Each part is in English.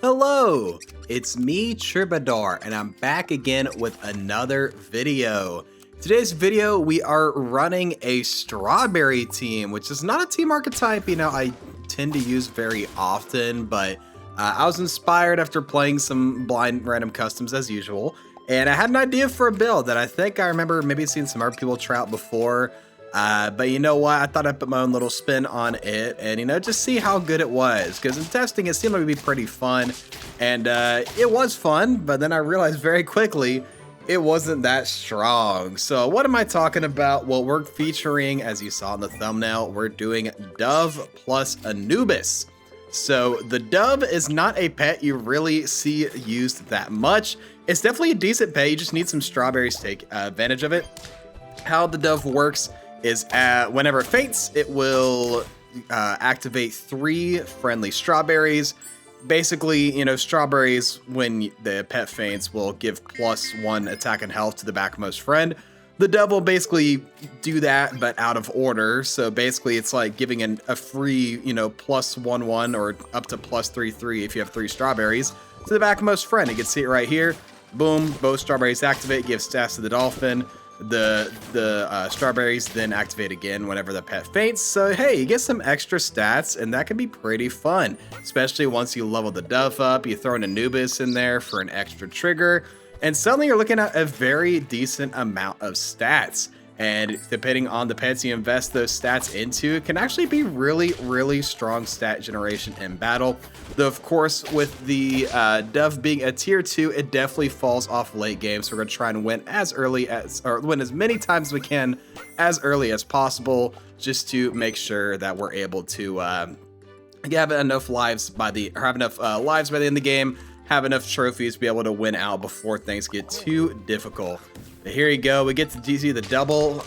Hello, it's me, Troubadour, and I'm back again with another video. Today's video, we are running a strawberry team, which is not a team archetype, I tend to use very often, but I was inspired after playing some blind random customs as usual, and I had an idea for a build that I think I remember maybe seeing some other people try out before. But you know what? I thought I'd put my own little spin on it and, just see how good it was. Because in testing, it seemed like it'd be pretty fun. And it was fun, but then I realized very quickly it wasn't that strong. So what am I talking about? Well, we're featuring, as you saw in the thumbnail, we're doing Dove plus Anubis. So the Dove is not a pet you really see used that much. It's definitely a decent pet. You just need some strawberries to take advantage of it. How the Dove works is whenever it faints, it will activate 3 friendly strawberries. Basically, strawberries, when the pet faints, will give +1 attack and health to the backmost friend. The Dove will basically do that, but out of order. So basically, it's like giving a free, +1/1 or up to +3/3 if you have 3 strawberries to the backmost friend. You can see it right here. Boom, both strawberries activate, give stats to the dolphin. The strawberries then activate again whenever the pet faints. So hey, you get some extra stats, and that can be pretty fun, especially once you level the Dove up. You throw an Anubis in there for an extra trigger, and suddenly you're looking at a very decent amount of stats. And depending on the pets you invest those stats into, it can actually be really, really strong stat generation in battle. Though, of course, with the Dove being a tier 2, it definitely falls off late game. So we're going to try and win win as many times as we can as early as possible, just to make sure that we're able to have enough lives by the end of the game, have enough trophies to be able to win out before things get too difficult. But here you go. We get to see the double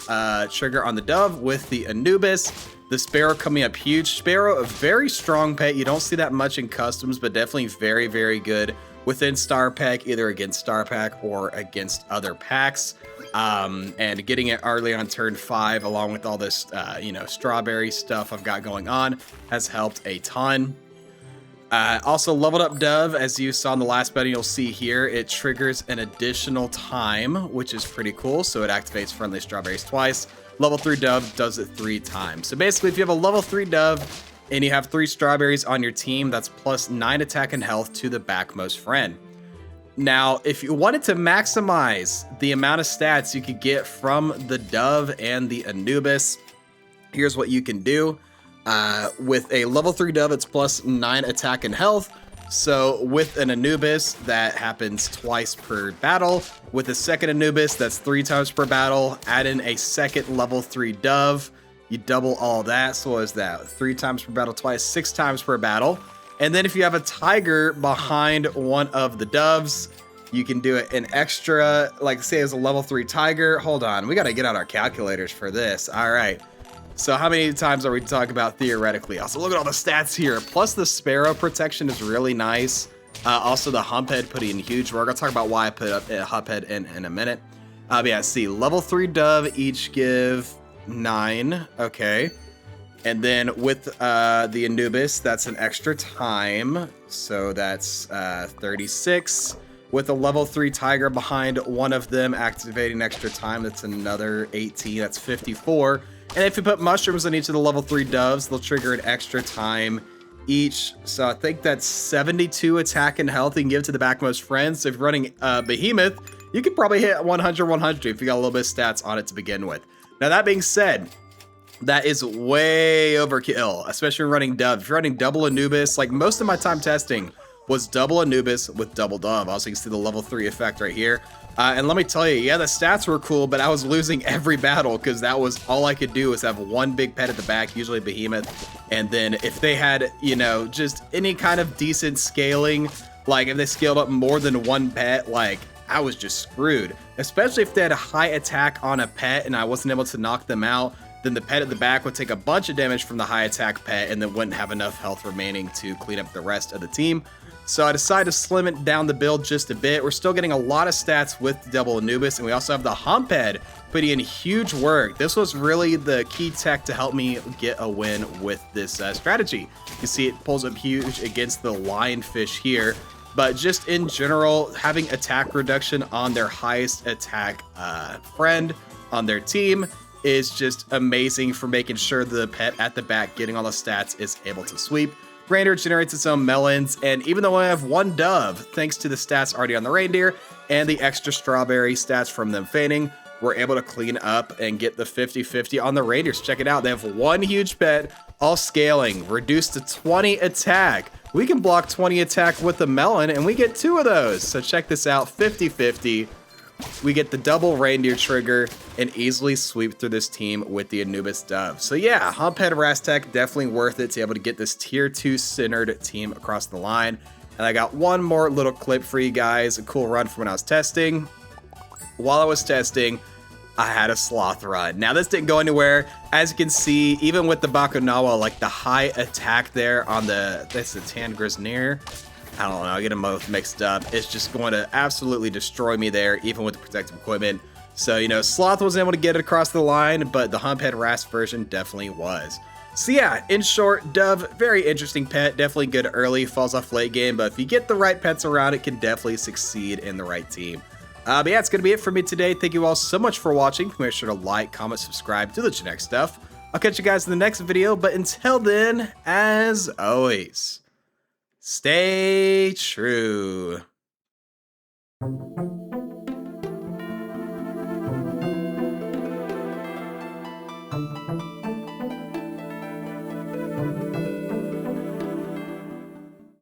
trigger on the Dove with the Anubis. The Sparrow coming up huge. Sparrow, a very strong pet. You don't see that much in customs, but definitely very, very good within Star Pack, either against Star Pack or against other packs. And getting it early on turn 5, along with all this, strawberry stuff I've got going on, has helped a ton. Also leveled up Dove, as you saw in the last button, you'll see here, it triggers an additional time, which is pretty cool. So it activates friendly strawberries twice. Level 3 Dove does it 3 times. So basically, if you have a level 3 Dove and you have 3 strawberries on your team, that's +9 attack and health to the backmost friend. Now, if you wanted to maximize the amount of stats you could get from the Dove and the Anubis, here's what you can do. With a level 3 Dove, it's +9 attack and health. So with an Anubis, that happens twice per battle. With a second Anubis, that's 3 times per battle. Add in a second level 3 Dove. You double all that. So what is that? 3 times per battle, twice, 6 times per battle. And then if you have a Tiger behind one of the Doves, you can do it an extra, like say as a level 3 Tiger. Hold on, we got to get out our calculators for this. All right. So how many times are we talking about theoretically? Also, look at all the stats here. Plus the Sparrow protection is really nice. Also the Humphead putting in huge work. I'll talk about why I put up a Humphead in a minute. Yeah, see, level 3 Dove each give 9. Okay. And then with the Anubis, that's an extra time. So that's 36. With a level 3 Tiger behind one of them activating extra time, that's another 18. That's 54. And if you put mushrooms on each of the level 3 Doves, they'll trigger an extra time each. So I think that's 72 attack and health you can give to the backmost friend. So if you're running Behemoth, you could probably hit 100 if you got a little bit of stats on it to begin with. Now that being said, that is way overkill, especially running Dove. If you're running double Anubis, like most of my time testing was double Anubis with double Dove. Also, you can see the level 3 effect right here. And let me tell you, yeah, the stats were cool, but I was losing every battle because that was all I could do was have one big pet at the back, usually Behemoth. And then if they had, just any kind of decent scaling, like if they scaled up more than one pet, like I was just screwed. Especially if they had a high attack on a pet and I wasn't able to knock them out, then the pet at the back would take a bunch of damage from the high attack pet and then wouldn't have enough health remaining to clean up the rest of the team. So I decided to slim it down the build just a bit. We're still getting a lot of stats with the double Anubis, and we also have the hump head putting in huge work. This was really the key tech to help me get a win with this strategy. You can see it pulls up huge against the lionfish here. But just in general, having attack reduction on their highest attack friend on their team is just amazing for making sure the pet at the back getting all the stats is able to sweep. Reindeer generates its own melons, and even though I have one dove, thanks to the stats already on the reindeer and the extra strawberry stats from them fainting, we're able to clean up and get the 50-50 on the reindeers. Check it out. They have one huge pet, all scaling, reduced to 20 attack. We can block 20 attack with the melon, and we get 2 of those. So check this out, 50-50. We get the double reindeer trigger and easily sweep through this team with the Anubis dove. So yeah, Humphead Rastek definitely worth it to be able to get this tier 2 centered team across the line. And I got one more little clip for you guys, a cool run from when I was testing. While I was testing, I had a sloth run. Now this didn't go anywhere. As you can see, even with the Bakunawa, like the high attack there on that's the Tan Grisneer. I don't know, I get them both mixed up. It's just going to absolutely destroy me there, even with the protective equipment. So, you know, Sloth wasn't able to get it across the line, but the Humphead Rast version definitely was. So yeah, in short, Dove, very interesting pet, definitely good early, falls off late game, but if you get the right pets around, it can definitely succeed in the right team. But yeah, it's going to be it for me today. Thank you all so much for watching. Make sure to like, comment, subscribe, do the generic stuff. I'll catch you guys in the next video, but until then, as always, stay true.